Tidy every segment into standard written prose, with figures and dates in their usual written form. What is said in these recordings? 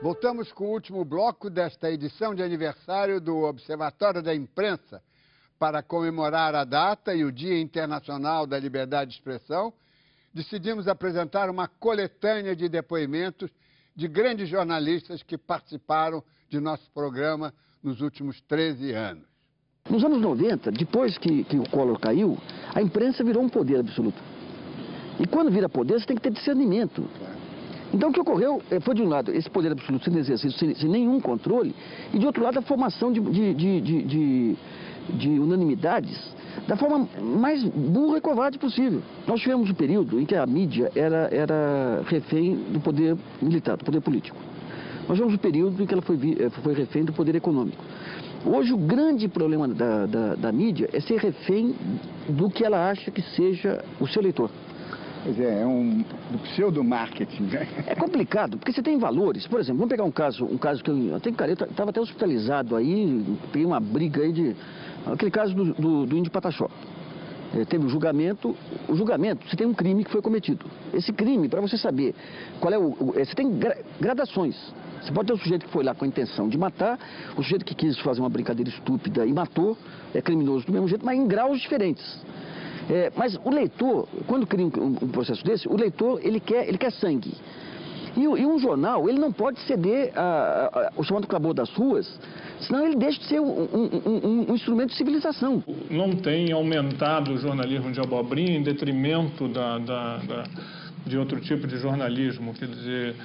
Voltamos com o último bloco desta edição de aniversário do Observatório da Imprensa para comemorar a data e o Dia Internacional da Liberdade de Expressão. Decidimos apresentar uma coletânea de depoimentos de grandes jornalistas que participaram de nosso programa nos últimos 13 anos. Nos anos 90, depois que o Collor caiu, a imprensa virou um poder absoluto. E quando vira poder, você tem que ter discernimento. Então o que ocorreu foi, de um lado, esse poder absoluto sendo exercido sem nenhum controle, e de outro lado, a formação de unanimidades da forma mais burra e covarde possível. Nós tivemos um período em que a mídia era refém do poder militar, do poder político. Nós tivemos um período em que ela foi refém do poder econômico. Hoje o grande problema da mídia é ser refém do que ela acha que seja o seu leitor. Pois é, do pseudo-marketing, né? É complicado, porque você tem valores. Por exemplo, vamos pegar um caso que eu estava até hospitalizado aí, peguei uma briga aí aquele caso do Índio Pataxó. Teve o julgamento, você tem um crime que foi cometido. Esse crime, para você saber qual é você tem gradações. Você pode ter um sujeito que foi lá com a intenção de matar, o sujeito que quis fazer uma brincadeira estúpida e matou, é criminoso do mesmo jeito, mas em graus diferentes. Mas o leitor, quando cria um processo desse, o leitor ele quer sangue. E um jornal, ele não pode ceder o chamado clamor das ruas, senão ele deixa de ser um instrumento de civilização. Não tem aumentado o jornalismo de abobrinha em detrimento de outro tipo de jornalismo. Quer dizer,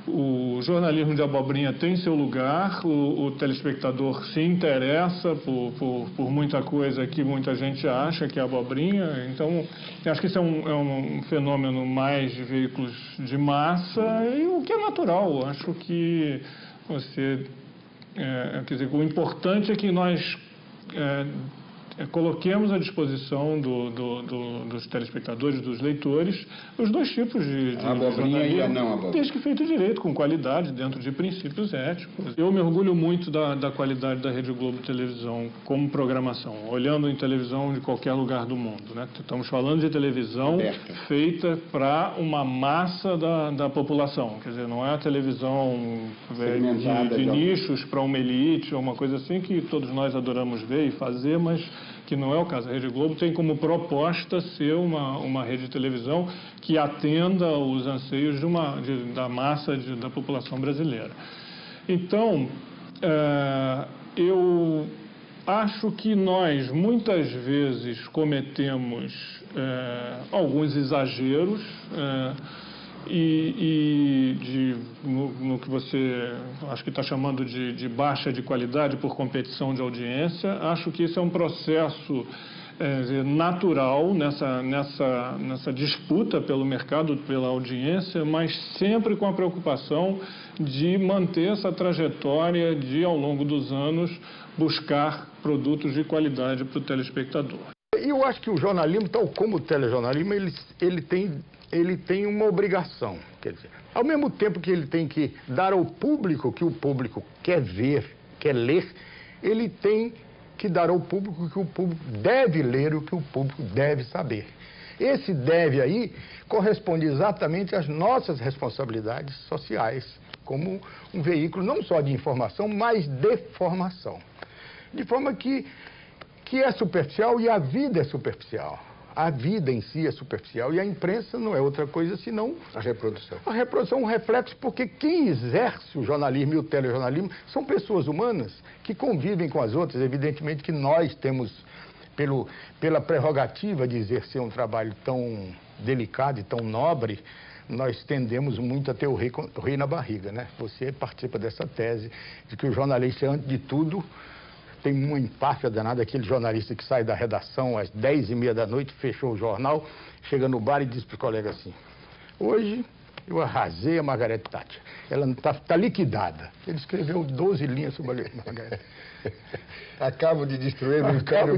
o jornalismo de abobrinha tem seu lugar, o telespectador se interessa por muita coisa que muita gente acha que é abobrinha. Então, acho que isso é um fenômeno mais de veículos de massa, e o que é natural. Acho que quer dizer, o importante é que nós coloquemos à disposição dos telespectadores, dos leitores, os dois tipos de abobrinha e a não abobrinha. Desde que feito direito, com qualidade, dentro de princípios éticos. Eu me orgulho muito da qualidade da Rede Globo Televisão como programação, olhando em televisão de qualquer lugar do mundo, né? Estamos falando de televisão feita para uma massa da população. Quer dizer, não é a televisão de nichos para uma elite ou uma coisa assim que todos nós adoramos ver e fazer, mas que não é o caso. A Rede Globo tem como proposta ser uma rede de televisão que atenda os anseios da massa da população brasileira. Então, eu acho que nós muitas vezes cometemos alguns exageros no que você acho que está chamando de baixa de qualidade por competição de audiência. Acho que isso é um processo natural nessa disputa pelo mercado, pela audiência, mas sempre com a preocupação de manter essa trajetória de, ao longo dos anos, buscar produtos de qualidade para o telespectador. Eu acho que o jornalismo, tal como o telejornalismo, ele tem uma obrigação. Quer dizer, ao mesmo tempo que ele tem que dar ao público o que o público quer ver, quer ler, ele tem que dar ao público o que o público deve ler, o que o público deve saber. Esse deve aí corresponde exatamente às nossas responsabilidades sociais, como um veículo não só de informação, mas de formação. De forma que é superficial, e a vida é superficial. A vida em si é superficial, e a imprensa não é outra coisa senão a reprodução. A reprodução é um reflexo, porque quem exerce o jornalismo e o telejornalismo são pessoas humanas que convivem com as outras. Evidentemente que nós temos, pela prerrogativa de exercer um trabalho tão delicado e tão nobre, nós tendemos muito a ter o rei na barriga, né? Você participa dessa tese de que o jornalista, antes de tudo, tem uma empáfia danada, aquele jornalista que sai da redação às 10h30 da noite, fechou o jornal, chega no bar e diz para o colega assim: hoje eu arrasei a Margaret Thatcher, ela está liquidada. Ele escreveu 12 linhas sobre a Margaret. Acabo de destruir o Império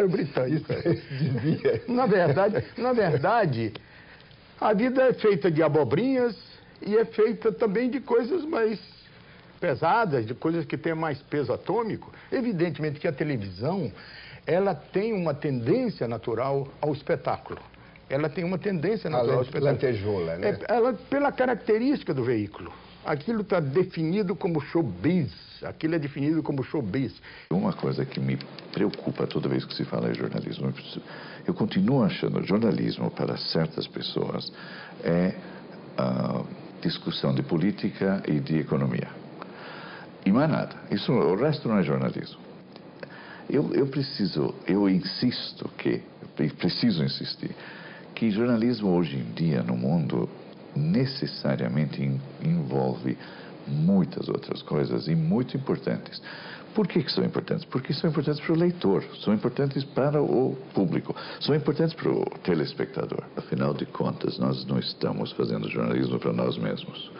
Britânico. Dizia. Na verdade, a vida é feita de abobrinhas e é feita também de coisas mais pesadas, de coisas que têm mais peso atômico. Evidentemente que a televisão, ela tem uma tendência natural ao espetáculo. ela tem uma tendência natural. Lantejoula, né? Ela, pela característica do veículo. Aquilo está definido como showbiz. Aquilo é definido como showbiz. Uma coisa que me preocupa toda vez que se fala em jornalismo, eu continuo achando que jornalismo para certas pessoas é a discussão de política e de economia. E mais nada. O resto não é jornalismo. Eu preciso insistir que jornalismo hoje em dia no mundo necessariamente envolve muitas outras coisas e muito importantes. Por que são importantes? Porque são importantes para o leitor, são importantes para o público, são importantes para o telespectador. Afinal de contas, nós não estamos fazendo jornalismo para nós mesmos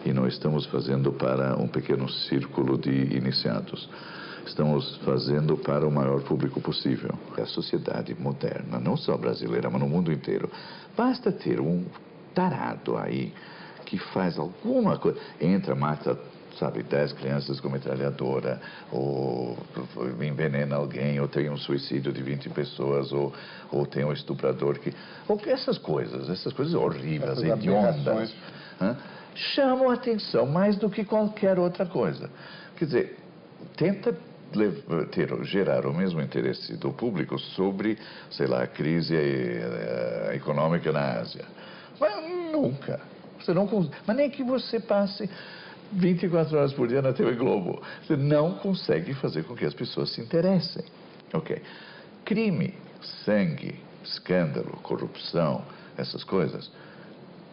e não estamos fazendo para um pequeno círculo de iniciados. Estamos fazendo para o maior público possível. A sociedade moderna, não só brasileira, mas no mundo inteiro, basta ter um tarado aí que faz alguma coisa, mata, 10 crianças com metralhadora, ou envenena alguém, ou tem um suicídio de 20 pessoas, ou tem um estuprador que... Ou essas coisas horríveis, hediondas, chamam a atenção mais do que qualquer outra coisa. Quer dizer, tenta gerar o mesmo interesse do público sobre, a crise econômica na Ásia. Mas nunca. Você não consegue. Mas nem que você passe 24 horas por dia na TV Globo. Você não consegue fazer com que as pessoas se interessem. Ok. Crime, sangue, escândalo, corrupção, essas coisas,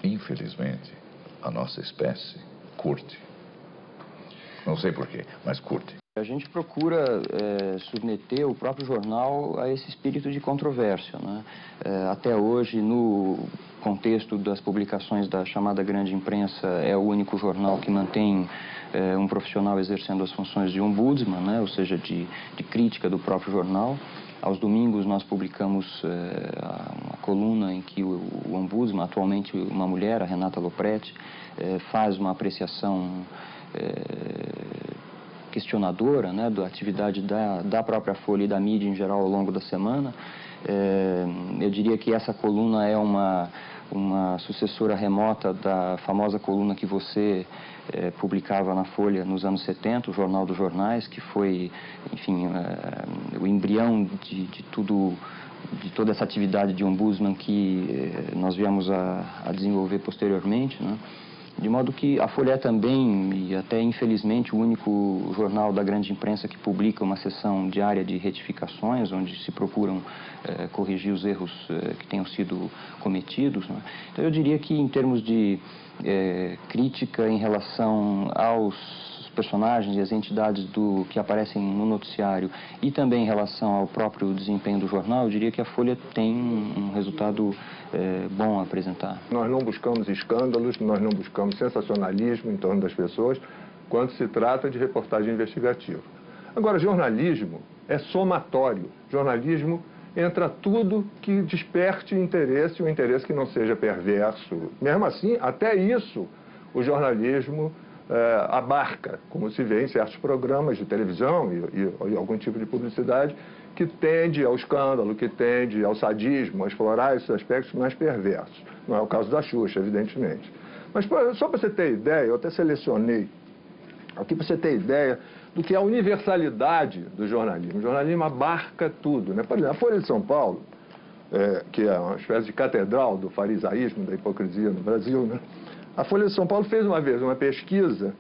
infelizmente, a nossa espécie curte. Não sei porquê, mas curte. A gente procura submeter o próprio jornal a esse espírito de controvérsia, né? Até hoje, no contexto das publicações da chamada grande imprensa, é o único jornal que mantém um profissional exercendo as funções de ombudsman, né? Ou seja, de crítica do próprio jornal. Aos domingos nós publicamos uma coluna em que o ombudsman, atualmente uma mulher, a Renata Lopretti, faz uma apreciação questionadora, né, da atividade da própria Folha e da mídia em geral ao longo da semana. Eu diria que essa coluna é uma sucessora remota da famosa coluna que você publicava na Folha nos anos 70, o Jornal dos Jornais, que foi, enfim, o embrião de toda essa atividade de ombudsman que nós viemos a desenvolver posteriormente, né? De modo que a Folha é também, e até infelizmente, o único jornal da grande imprensa que publica uma sessão diária de retificações, onde se procuram corrigir os erros que tenham sido cometidos, né? Então eu diria que em termos de crítica em relação aos personagens e as entidades que aparecem no noticiário e também em relação ao próprio desempenho do jornal, eu diria que a Folha tem um resultado bom a apresentar. Nós não buscamos escândalos, nós não buscamos sensacionalismo em torno das pessoas quando se trata de reportagem investigativa. Agora, jornalismo é somatório. Jornalismo entra tudo que desperte interesse, um interesse que não seja perverso. Mesmo assim, até isso o jornalismo abarca, como se vê em certos programas de televisão e algum tipo de publicidade que tende ao escândalo, que tende ao sadismo, a explorar esses aspectos mais perversos. Não é o caso da Xuxa, evidentemente. Mas só para você ter ideia, eu até selecionei aqui para você ter ideia do que é a universalidade do jornalismo. O jornalismo abarca tudo, né? Por exemplo, a Folha de São Paulo, que é uma espécie de catedral do farisaísmo, da hipocrisia no Brasil, né? A Folha de São Paulo fez uma vez uma pesquisa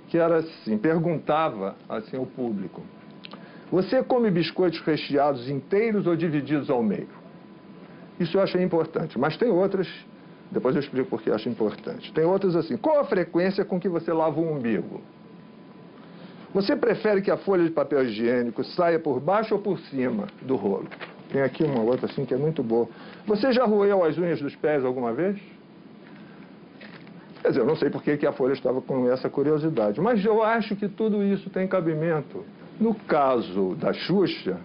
que era assim, perguntava assim ao público: você come biscoitos recheados inteiros ou divididos ao meio? Isso eu achei importante, mas tem outras, depois eu explico por que eu acho importante. Tem outras assim: qual a frequência com que você lava o umbigo? Você prefere que a folha de papel higiênico saia por baixo ou por cima do rolo? Tem aqui uma outra assim que é muito boa. Você já roeu as unhas dos pés alguma vez? Quer dizer, eu não sei por que a Folha estava com essa curiosidade, mas eu acho que tudo isso tem cabimento. No caso da Xuxa,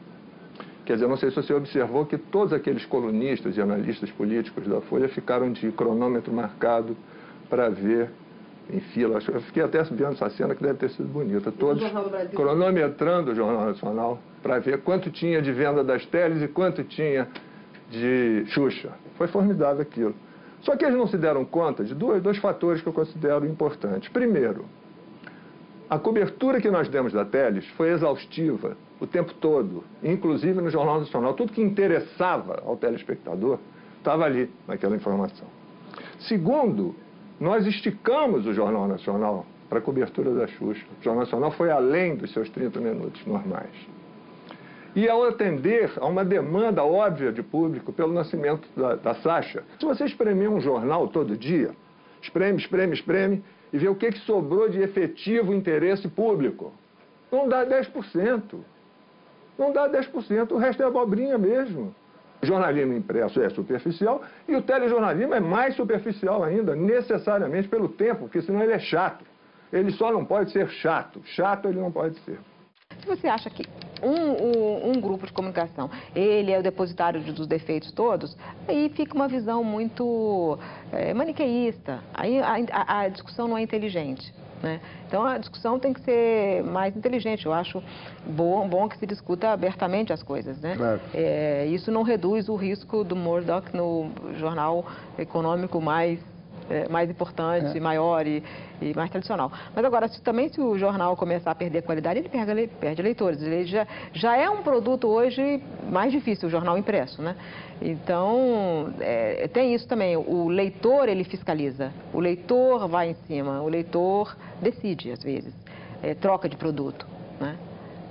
quer dizer, eu não sei se você observou que todos aqueles colunistas e analistas políticos da Folha ficaram de cronômetro marcado para ver em fila. Eu fiquei até vendo essa cena que deve ter sido bonita. Todos cronometrando o Jornal Nacional para ver quanto tinha de venda das teles e quanto tinha de Xuxa. Foi formidável aquilo. Só que eles não se deram conta de dois fatores que eu considero importantes. Primeiro, a cobertura que nós demos da Teles foi exaustiva o tempo todo, inclusive no Jornal Nacional. Tudo que interessava ao telespectador estava ali, naquela informação. Segundo, nós esticamos o Jornal Nacional para a cobertura da Xuxa. O Jornal Nacional foi além dos seus 30 minutos normais. E ao atender a uma demanda óbvia de público pelo nascimento da Sasha, se você espremer um jornal todo dia, espreme, e ver o que sobrou de efetivo interesse público, não dá 10%. Não dá 10%, o resto é abobrinha mesmo. O jornalismo impresso é superficial e o telejornalismo é mais superficial ainda, necessariamente pelo tempo, porque senão ele é chato. Ele só não pode ser chato. Chato ele não pode ser. Se você acha que um grupo de comunicação, ele é o depositário dos defeitos todos, aí fica uma visão muito maniqueísta. Aí a discussão não é inteligente, né? Então a discussão tem que ser mais inteligente. Eu acho bom que se discuta abertamente as coisas, né? Claro. Isso não reduz o risco do Murdoch no jornal econômico mais importante, maior e mais tradicional. Mas agora, se o jornal começar a perder qualidade, ele perde leitores. Ele já é um produto hoje mais difícil, o jornal impresso, né? Então, tem isso também. O leitor, ele fiscaliza. O leitor vai em cima. O leitor decide, às vezes. Troca de produto, né?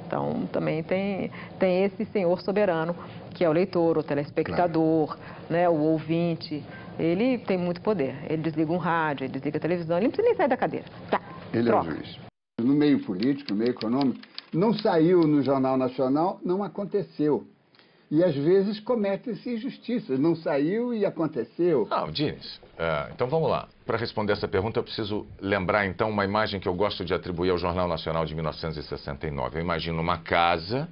Então, também tem esse senhor soberano, que é o leitor, o telespectador, né, o ouvinte. Ele tem muito poder. Ele desliga um rádio, ele desliga a televisão, ele não precisa nem sair da cadeira. Tá, ele troca. é o juiz. No meio político, no meio econômico, não saiu no Jornal Nacional, não aconteceu. E às vezes comete-se injustiças. Não saiu e aconteceu. Não, Diniz, então vamos lá. Para responder essa pergunta, eu preciso lembrar então uma imagem que eu gosto de atribuir ao Jornal Nacional de 1969. Eu imagino uma casa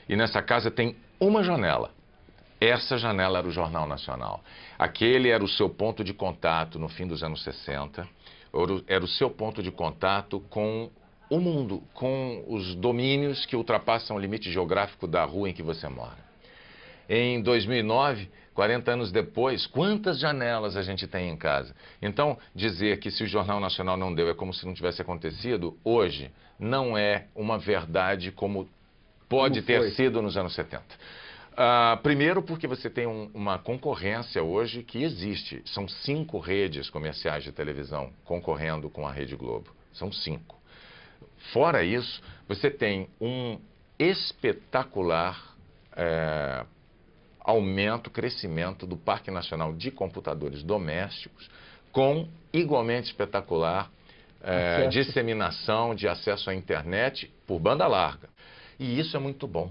e nessa casa tem uma janela. Essa janela era o Jornal Nacional. Aquele era o seu ponto de contato no fim dos anos 60. Era o seu ponto de contato com o mundo, com os domínios que ultrapassam o limite geográfico da rua em que você mora. Em 2009, 40 anos depois, quantas janelas a gente tem em casa? Então, dizer que se o Jornal Nacional não deu é como se não tivesse acontecido, hoje não é uma verdade como pode ter sido nos anos 70. Primeiro porque você tem uma concorrência hoje que existe. São 5 redes comerciais de televisão concorrendo com a Rede Globo. São 5. Fora isso, você tem um espetacular crescimento do Parque Nacional de Computadores Domésticos, com igualmente espetacular disseminação de acesso à internet por banda larga. E isso é muito bom.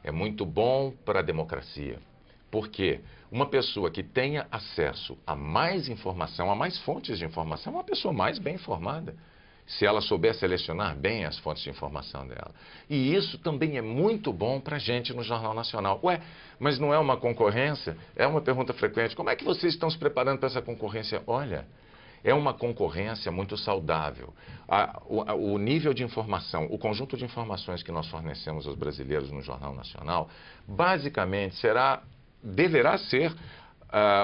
É muito bom para a democracia, porque uma pessoa que tenha acesso a mais informação, a mais fontes de informação, é uma pessoa mais bem informada, se ela souber selecionar bem as fontes de informação dela. E isso também é muito bom para a gente no Jornal Nacional. Ué, mas não é uma concorrência? É uma pergunta frequente. Como é que vocês estão se preparando para essa concorrência? Olha, é uma concorrência muito saudável. O nível de informação, o conjunto de informações que nós fornecemos aos brasileiros no Jornal Nacional, basicamente deverá ser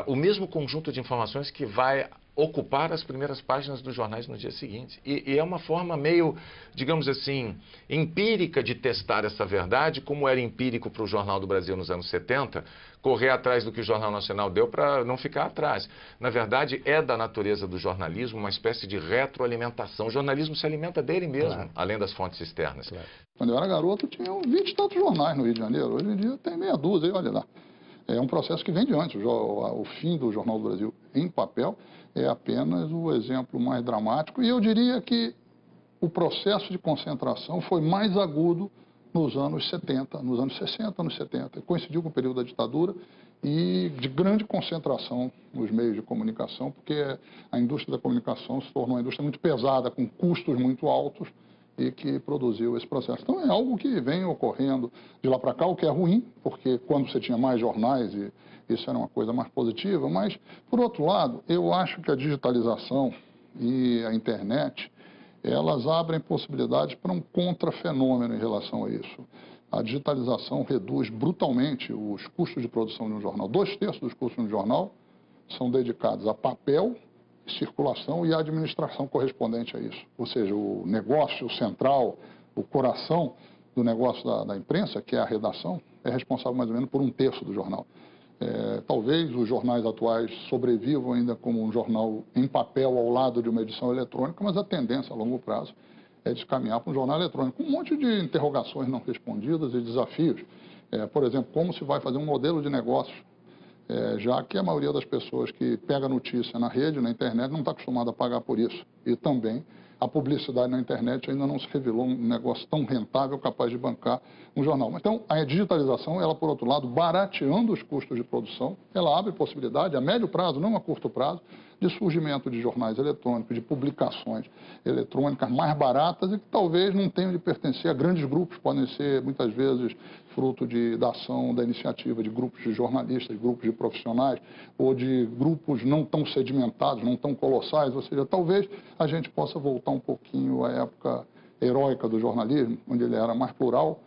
o mesmo conjunto de informações que vai ocupar as primeiras páginas dos jornais no dia seguinte. E é uma forma meio, digamos assim, empírica de testar essa verdade, como era empírico para o Jornal do Brasil nos anos 70, correr atrás do que o Jornal Nacional deu para não ficar atrás. Na verdade, é da natureza do jornalismo uma espécie de retroalimentação. O jornalismo se alimenta dele mesmo, além das fontes externas. Quando eu era garoto, tinha 20 e tantos jornais no Rio de Janeiro. Hoje em dia tem meia dúzia, olha lá. É um processo que vem de antes. O fim do Jornal do Brasil em papel é apenas o exemplo mais dramático. E eu diria que o processo de concentração foi mais agudo nos anos 70, nos anos 60, anos 70. Coincidiu com o período da ditadura e de grande concentração nos meios de comunicação, porque a indústria da comunicação se tornou uma indústria muito pesada, com custos muito altos, e que produziu esse processo. Então é algo que vem ocorrendo de lá para cá, o que é ruim, porque quando você tinha mais jornais, isso era uma coisa mais positiva, mas, por outro lado, eu acho que a digitalização e a internet, elas abrem possibilidades para um contrafenômeno em relação a isso. a digitalização reduz brutalmente os custos de produção de um jornal. 2/3 dos custos de um jornal são dedicados a papel, circulação e a administração correspondente a isso. Ou seja, o negócio central, o coração do negócio da imprensa, que é a redação, é responsável mais ou menos por 1/3 do jornal. Talvez os jornais atuais sobrevivam ainda como um jornal em papel ao lado de uma edição eletrônica, mas a tendência a longo prazo é de caminhar para um jornal eletrônico, com um monte de interrogações não respondidas e desafios. Por exemplo, como se vai fazer um modelo de negócio, já que a maioria das pessoas que pega notícia na rede, na internet, não está acostumada a pagar por isso. E também a publicidade na internet ainda não se revelou um negócio tão rentável capaz de bancar um jornal. Então, a digitalização, ela, por outro lado, barateando os custos de produção, ela abre possibilidade, a médio prazo, não a curto prazo, de surgimento de jornais eletrônicos, de publicações eletrônicas mais baratas e que talvez não tenham de pertencer a grandes grupos, podem ser, muitas vezes, fruto da ação, da iniciativa de grupos de jornalistas, de grupos de profissionais, ou de grupos não tão sedimentados, não tão colossais, ou seja, talvez a gente possa voltar um pouquinho à época heróica do jornalismo, onde ele era mais plural,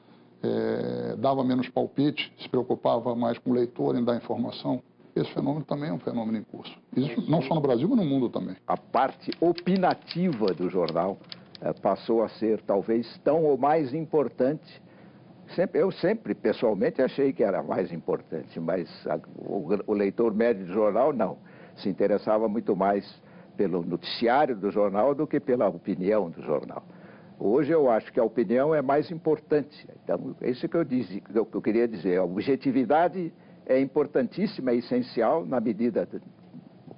dava menos palpite, se preocupava mais com o leitor em dar informação. Esse fenômeno também é um fenômeno em curso. Isso não só no Brasil, mas no mundo também. A parte opinativa do jornal passou a ser talvez tão ou mais importante. Eu sempre, pessoalmente, achei que era mais importante, mas o leitor médio do jornal não. Se interessava muito mais pelo noticiário do jornal do que pela opinião do jornal. Hoje eu acho que a opinião é mais importante. Então, é isso que eu queria dizer. A objetividade é importantíssima, é essencial na medida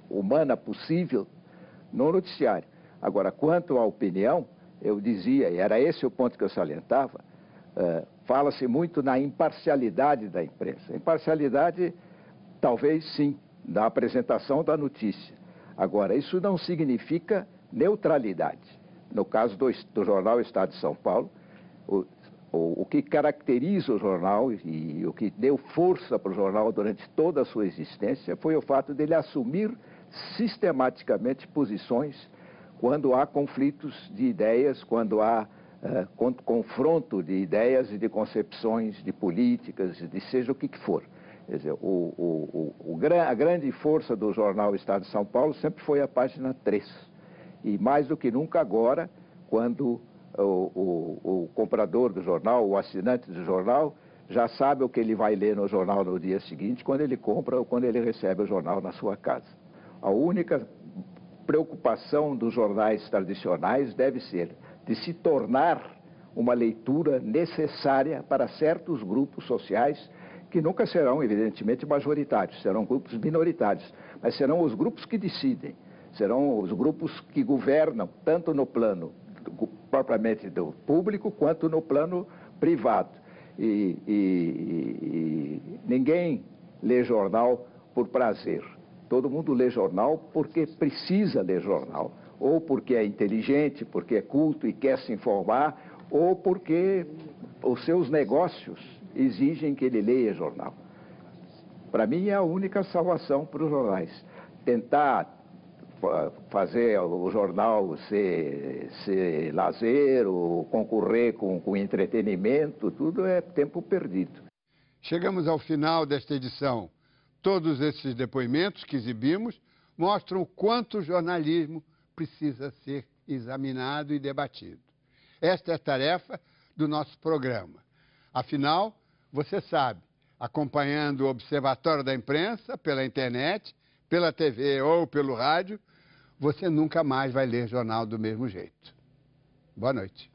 humana possível no noticiário. Agora, quanto à opinião, eu dizia, e era esse o ponto que eu salientava, fala-se muito na imparcialidade da imprensa. Imparcialidade, talvez sim, da apresentação da notícia. Agora, isso não significa neutralidade. No caso do jornal Estado de São Paulo, o que caracteriza o jornal e o que deu força para o jornal durante toda a sua existência foi o fato dele assumir sistematicamente posições quando há conflitos de ideias, quando há confronto de ideias e de concepções, de políticas, de seja o que for. Quer dizer, a grande força do jornal Estado de São Paulo sempre foi a página 3. E mais do que nunca agora, quando o comprador do jornal, o assinante do jornal, já sabe o que ele vai ler no jornal no dia seguinte, quando ele compra ou quando ele recebe o jornal na sua casa. A única preocupação dos jornais tradicionais deve ser de se tornar uma leitura necessária para certos grupos sociais que nunca serão, evidentemente, majoritários, serão grupos minoritários, mas serão os grupos que decidem, serão os grupos que governam, tanto no plano propriamente do público, quanto no plano privado. E ninguém lê jornal por prazer. Todo mundo lê jornal porque precisa ler jornal. Ou porque é inteligente, porque é culto e quer se informar, ou porque os seus negócios exigem que ele leia jornal. Para mim é a única salvação para os jornais. Tentar fazer o jornal ser lazer ou concorrer com entretenimento, tudo é tempo perdido. Chegamos ao final desta edição. Todos esses depoimentos que exibimos mostram o quanto o jornalismo precisa ser examinado e debatido. Esta é a tarefa do nosso programa. Afinal, você sabe, acompanhando o Observatório da Imprensa pela internet, pela TV ou pelo rádio, você nunca mais vai ler jornal do mesmo jeito. Boa noite.